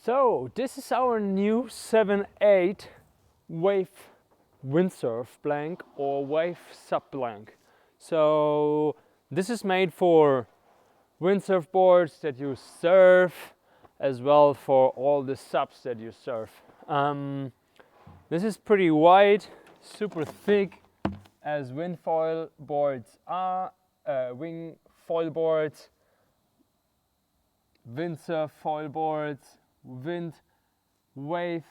So this is our new 7/8 wave windsurf blank or wave sub blank. So this is made for windsurf boards that you surf, as well for all the subs that you surf. This is pretty wide, super thick, as wind foil boards are, wing foil boards, windsurf foil boards, wind wave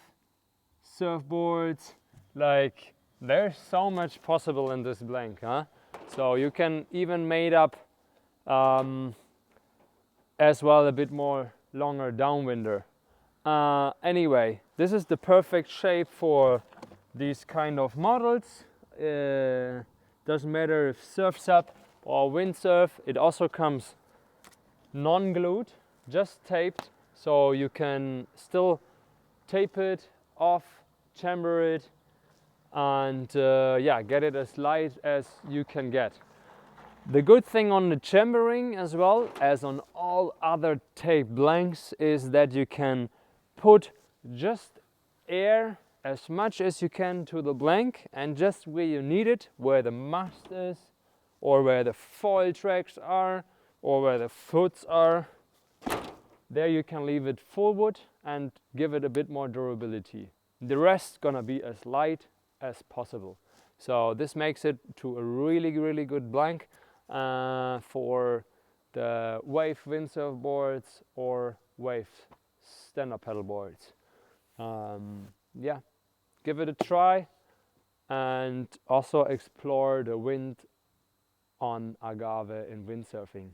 surfboards. Like, there's so much possible in this blank, huh? So you can even made up as well a bit more longer downwinder. Anyway, this is the perfect shape for these kind of models. Doesn't matter if surf sub or windsurf. It also comes non-glued, just taped, so you can still tape it off, chamber it, and yeah, get it as light as you can get. The good thing on the chambering, as well as on all other tape blanks, is that you can put just air as much as you can to the blank, and just where you need it, where the mast is, or where the foil tracks are, or where the foots are, there you can leave it forward and give it a bit more durability. The rest gonna be as light as possible. So this makes it to a really good blank for the wave windsurf boards or wave stand-up paddle boards. Yeah, give it a try, and also explore the wind on Agave in windsurfing.